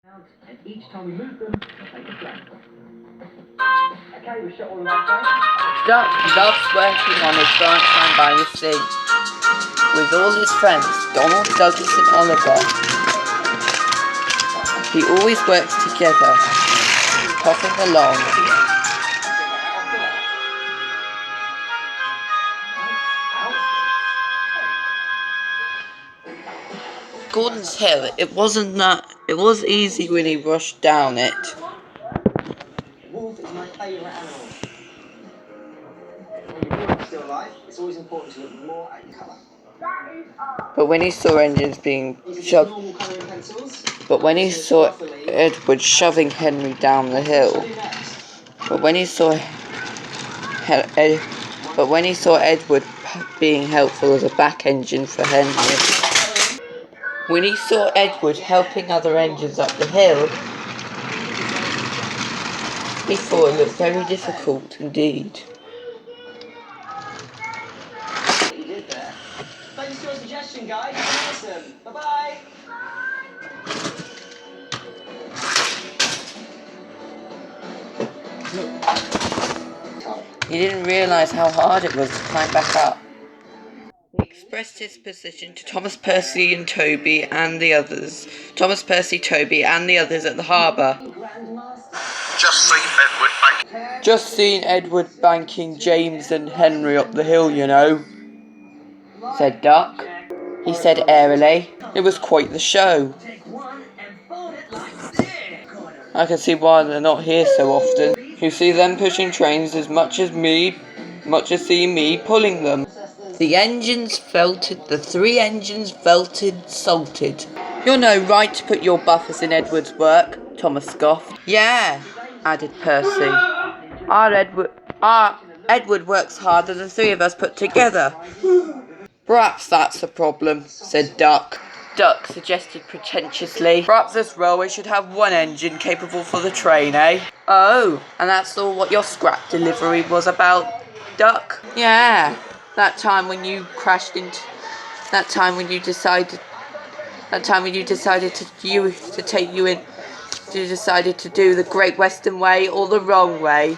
And each time we move them, they take a flag. Okay, we've shot all of our Duck loves working on his branch line by the sea. With all his friends, Donald, Douglas and Oliver, he always works together, puffing along. Gordon's Hill, it was easy when he rushed down it. Wolf is my favourite animal. When your wolf is still alive, it's always important to look more at your colour. But when he saw engines being shoved, but when he saw Edward shoving Henry down the hill, but when he saw Edward being helpful as a back engine for Henry, when he saw Edward helping other engines up the hill, he thought it looked very difficult indeed. Thanks for your suggestion, guys. Awesome. Bye-bye. He didn't realise how hard it was to climb back up. He expressed his position to Thomas, Percy and Toby and the others. Thomas, Percy, Toby and the others at the harbour. Just seen Edward banking James and Henry up the hill, you know, said Duck. He said airily. It was quite the show. I can see why they're not here so often. You see them pushing trains as much as see me pulling them. The three engines felted, salted. You're no right to put your buffers in Edward's work, Thomas scoffed. Yeah, added Percy. Our Edward works harder than three of us put together. Perhaps that's the problem, said Duck. Duck suggested pretentiously. Perhaps this railway should have one engine capable for the train, eh? Oh, and that's all what your scrap delivery was about, Duck? Yeah, that time when you decided to do the Great Western Way or the wrong way.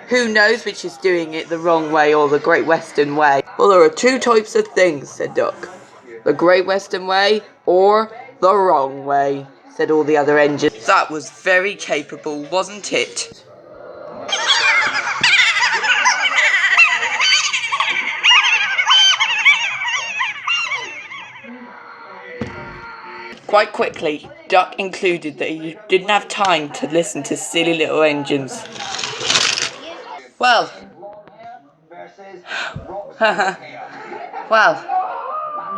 Who knows which is doing it the wrong way or the Great Western Way? Well, there are two types of things, said Duck. The Great Western Way or the wrong way, said all the other engines. That was very capable, wasn't it? Quite quickly, Duck concluded that he didn't have time to listen to silly little engines. Well,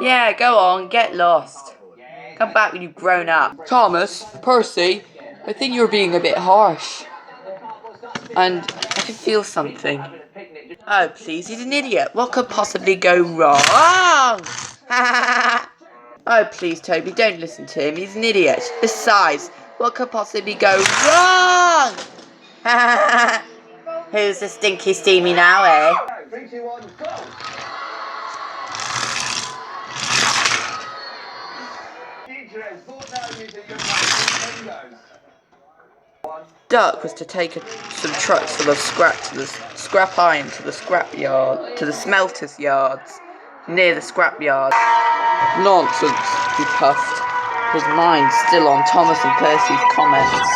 yeah, go on, get lost. Come back when you've grown up. Thomas, Percy, I think you're being a bit harsh. And I can feel something. Oh, please, he's an idiot. What could possibly go wrong? Oh, please, Toby, don't listen to him. He's an idiot. Besides, what could possibly go wrong? Who's the stinky steamy now, eh? 3, 2, 1, go! Duck was to take some trucks full of scrap iron to the scrapyard, to the Smelters Yards, near the scrapyard. Nonsense, he puffed, his mind still on Thomas and Percy's comments.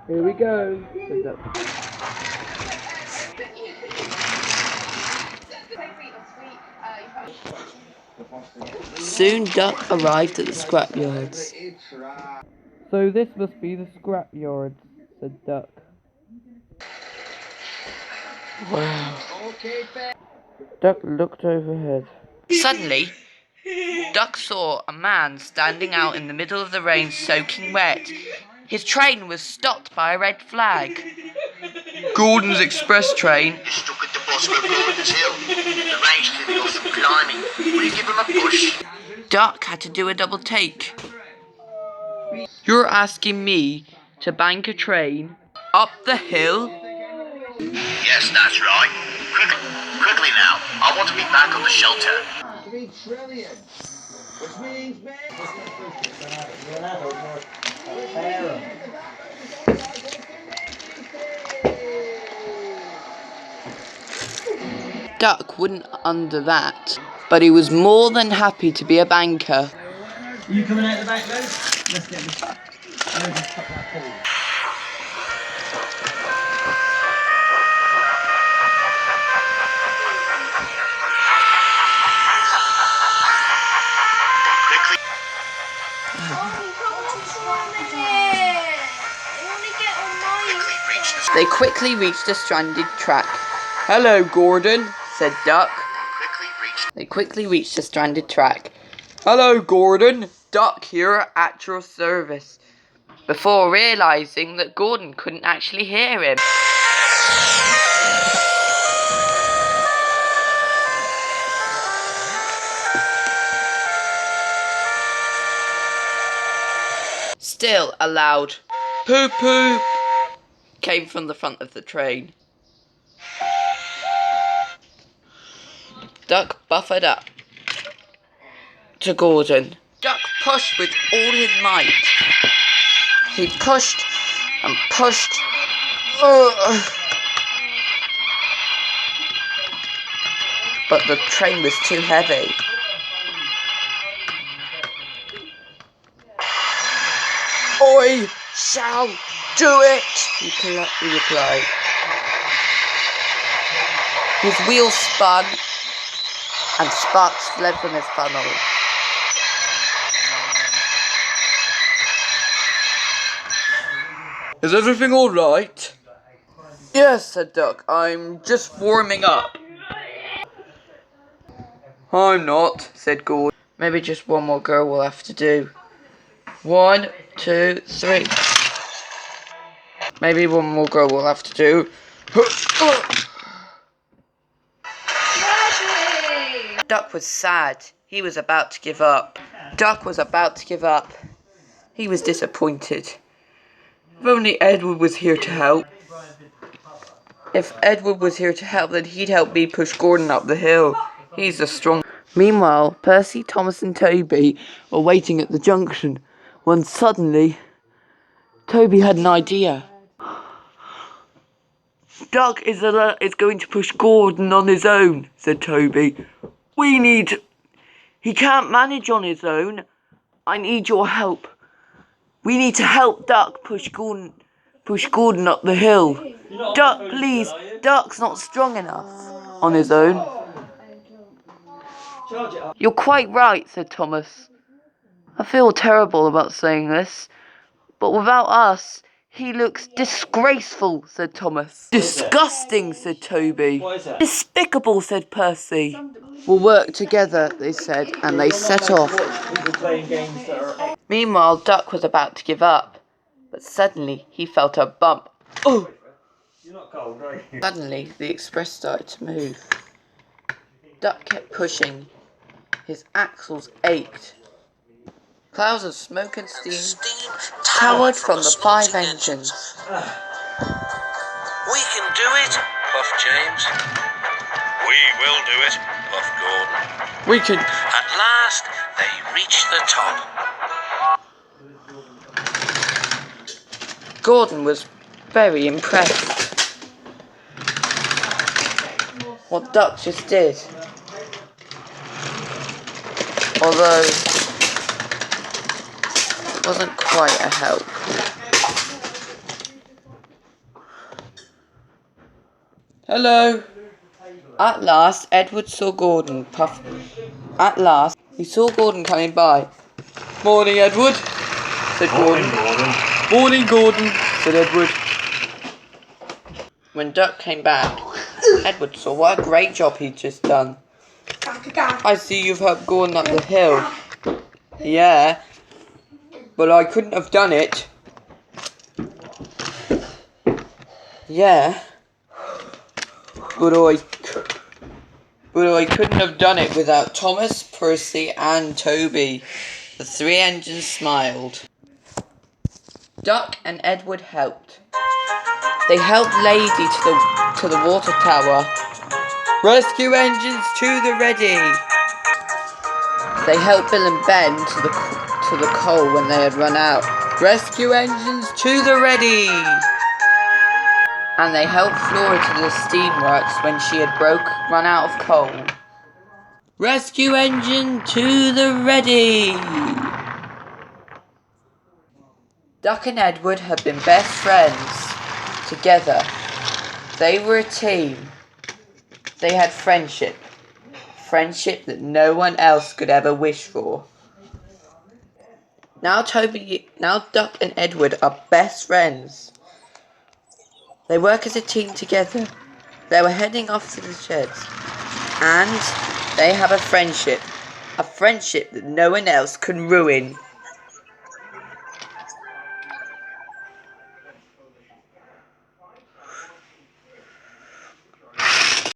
Here we go, said Duck. Soon Duck arrived at the scrapyards. So this must be the scrapyards, said Duck. Wow. Duck looked overhead. Suddenly, Duck saw a man standing out in the middle of the rain soaking wet. His train was stopped by a red flag. Gordon's express train. He's stuck at the bottom of Gordon's Hill. The rain's keeping off from climbing. Will you give him a push? Duck had to do a double take. You're asking me to bank a train up the hill? Yes, that's right. Quickly now. I want to be back on the shelter. 3 trillion. Which means, man. You're an adult, you're a parent. Duck wouldn't under that, but he was more than happy to be a banker. Are you coming out the back, though? Let's get this. Let's just pop that pool. They quickly reached the stranded track. Hello, Gordon, said Duck. They quickly reached the stranded track. Hello, Gordon. Duck here at your service. Before realising that Gordon couldn't actually hear him. Still a loud poop poop came from the front of the train. Duck buffered up to Gordon. Duck pushed with all his might. He pushed and pushed. But the train was too heavy. I shall do it, he replied. His wheels spun and sparks fled from his funnel. Is everything all right? Yes, said Duck. I'm just warming up. I'm not, said Gordon. Maybe just one more girl will have to do. 1, 2, 3. Maybe one more girl will have to do. Duck was sad. He was about to give up. Duck was about to give up. He was disappointed. If only Edward was here to help. If Edward was here to help, then he'd help me push Gordon up the hill. He's a strong... Meanwhile, Percy, Thomas and Toby were waiting at the junction when suddenly Toby had an idea. Duck is going to push Gordon on his own, said Toby. He can't manage on his own. I need your help. We need to help Duck push Gordon up the hill. Duck, please. Duck's not strong enough on his own. You're quite right, said Thomas. I feel terrible about saying this, but without us, he looks disgraceful, said Thomas. Disgusting, said Toby. Despicable, said Percy. We'll work together, they said, and they set off. Meanwhile, Duck was about to give up, but suddenly he felt a bump. Oh! Suddenly, the express started to move. Duck kept pushing. His axles ached. Clouds of smoke and steam towered from the 5 engines. We can do it, puffed James. We will do it, puffed Gordon. We can... At last, they reached the top. Gordon was very impressed. What Duck just did. Although it wasn't quite a help. Hello. At last, Edward saw Gordon puff. At last, he saw Gordon coming by. Morning, Edward, said Gordon. Morning, Gordon, said Edward. When Duck came back, Edward saw what a great job he'd just done. I see you've helped Gordon up the hill. Yeah, but I couldn't have done it. Yeah, but I couldn't have done it without Thomas, Percy and Toby. The 3 engines smiled. Duck and Edward helped. They helped Lady to the water tower. Rescue engines to the ready. They helped Bill and Ben to the coal when they had run out. Rescue engines to the ready. And they helped Flora to the steamworks when she had run out of coal. Rescue engine to the ready. Duck and Edward had been best friends together. They were a team. They had friendship. Friendship that no one else could ever wish for. Now Duck and Edward are best friends. They work as a team together. They were heading off to the sheds. And they have a friendship. A friendship that no one else can ruin.